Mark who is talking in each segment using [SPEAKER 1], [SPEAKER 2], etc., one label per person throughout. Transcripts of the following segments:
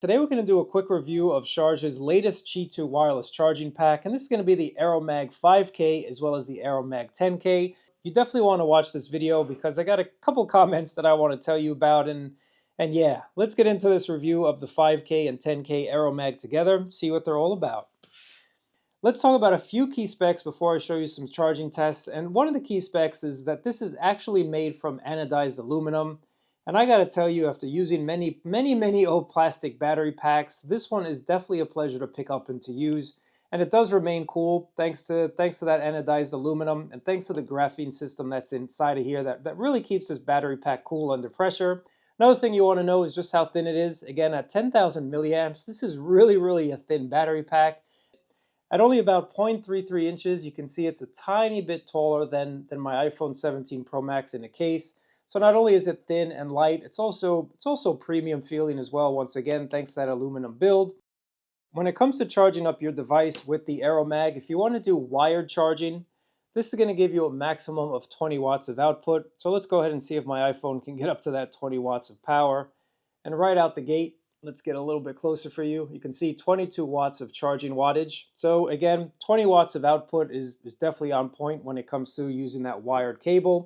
[SPEAKER 1] Today we're going to do a quick review of Sharge's latest Qi2 wireless charging pack, and this is going to be the AeroMag 5k as well as the AeroMag 10k. You definitely want to watch this video because I got a couple comments that I want to tell you about, and yeah, let's get into this review of the 5k and 10k AeroMag together, see what they're all about. Let's talk about a few key specs before I show you some charging tests, and one of the key specs is that this is actually made from anodized aluminum. And I gotta tell you, after using many old plastic battery packs, this one is definitely a pleasure to pick up and to use. And it does remain cool thanks to that anodized aluminum and thanks to the graphene system that's inside of here that really keeps this battery pack cool under pressure. Another thing you want to know is just how thin it is. Again, at 10,000 milliamps, this is really a thin battery pack. At only about 0.33 inches, you can see it's a tiny bit taller than my iPhone 17 Pro Max in the case. So not only is it thin and light, it's also premium feeling as well, once again, thanks to that aluminum build. When it comes to charging up your device with the AeroMag, if you want to do wired charging, this is going to give you a maximum of 20 watts of output. So let's go ahead and see if my iPhone can get up to that 20 watts of power. And right out the gate, let's get a little bit closer for you. You can see 22 watts of charging wattage. So again, 20 watts of output is definitely on point when it comes to using that wired cable.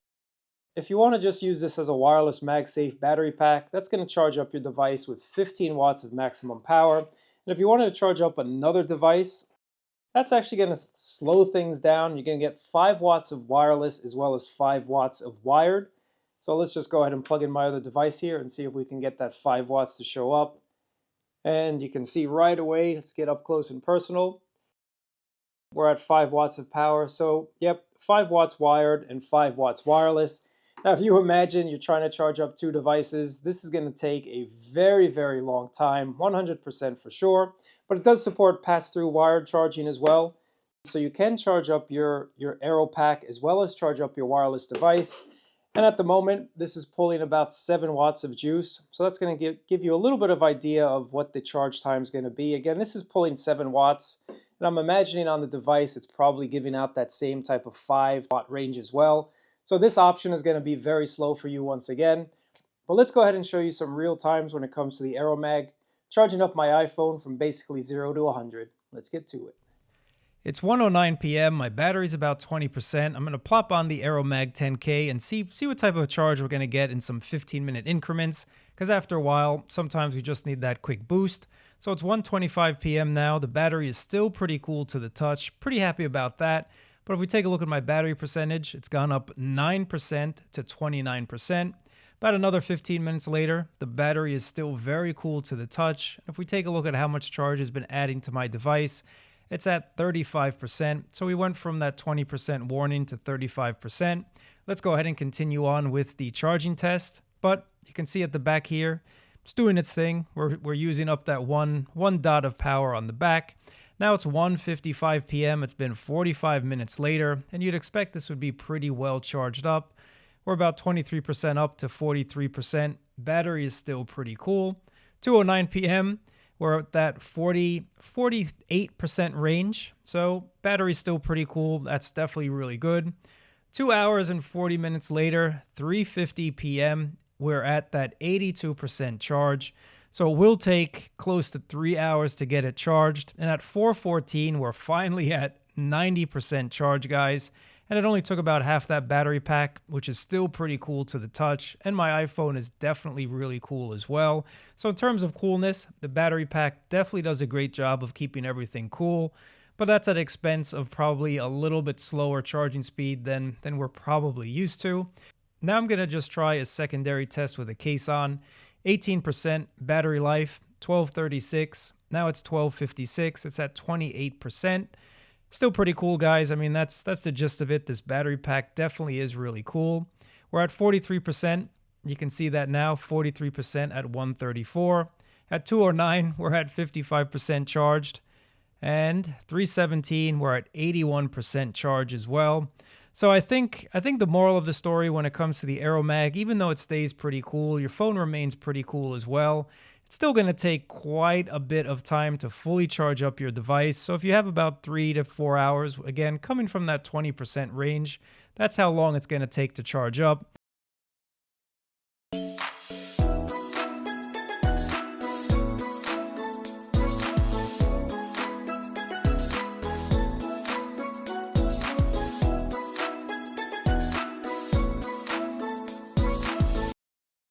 [SPEAKER 1] If you want to just use this as a wireless MagSafe battery pack, that's going to charge up your device with 15 watts of maximum power. And if you wanted to charge up another device, that's actually going to slow things down. You're going to get 5 watts of wireless as well as 5 watts of wired. So let's just go ahead and plug in my other device here and see if we can get that 5 watts to show up. And you can see right away, let's get up close and personal. We're at 5 watts of power. So yep, 5 watts wired and 5 watts wireless. Now, if you imagine you're trying to charge up 2 devices, this is going to take a very long time, 100% for sure. But it does support pass-through wired charging as well. So you can charge up your Aero pack as well as charge up your wireless device. And at the moment, this is pulling about 7 watts of juice. So that's going to give you a little bit of idea of what the charge time is going to be. Again, this is pulling 7 watts. And I'm imagining on the device, it's probably giving out that same type of 5 watt range as well. So this option is going to be very slow for you once again. But let's go ahead and show you some real times when it comes to the AeroMag, charging up my iPhone from basically 0 to 100. Let's get to it.
[SPEAKER 2] It's 1:09 p.m. My battery's about 20%. I'm going to plop on the AeroMag 10k and see what type of charge we're going to get in some 15-minute increments, because after a while, sometimes you just need that quick boost. So it's 1:25 p.m. now. The battery is still pretty cool to the touch. Pretty happy about that. But if we take a look at my battery percentage, it's gone up 9% to 29%. About another 15 minutes later, the battery is still very cool to the touch. If we take a look at how much charge has been adding to my device, it's at 35%. So we went from that 20% warning to 35%. Let's go ahead and continue on with the charging test. But you can see at the back here, it's doing its thing. We're using up that one dot of power on the back. Now it's 1:55 p.m. It's been 45 minutes later, and you'd expect this would be pretty well charged up. We're about 23% up to 43%. Battery is still pretty cool. 2:09 p.m. We're at that 48% range. So battery's still pretty cool. That's definitely really good. 2 hours and 40 minutes later, 3:50 p.m. We're at that 82% charge. So it will take close to 3 hours to get it charged. And at 4:14, we're finally at 90% charge, guys. And it only took about half that battery pack, which is still pretty cool to the touch. And my iPhone is definitely really cool as well. So in terms of coolness, the battery pack definitely does a great job of keeping everything cool. But that's at the expense of probably a little bit slower charging speed than we're probably used to. Now I'm going to just try a secondary test with a case on. 18% battery life, 1236. Now it's 1256. It's at 28%. Still pretty cool, guys. I mean, that's the gist of it. This battery pack definitely is really cool. We're at 43%. You can see that now, 43% at 134. At 209, we're at 55% charged. And 317, we're at 81% charge as well. So I think the moral of the story when it comes to the AeroMag, even though it stays pretty cool, your phone remains pretty cool as well. It's still going to take quite a bit of time to fully charge up your device. So if you have about 3 to 4 hours, again, coming from that 20% range, that's how long it's going to take to charge up.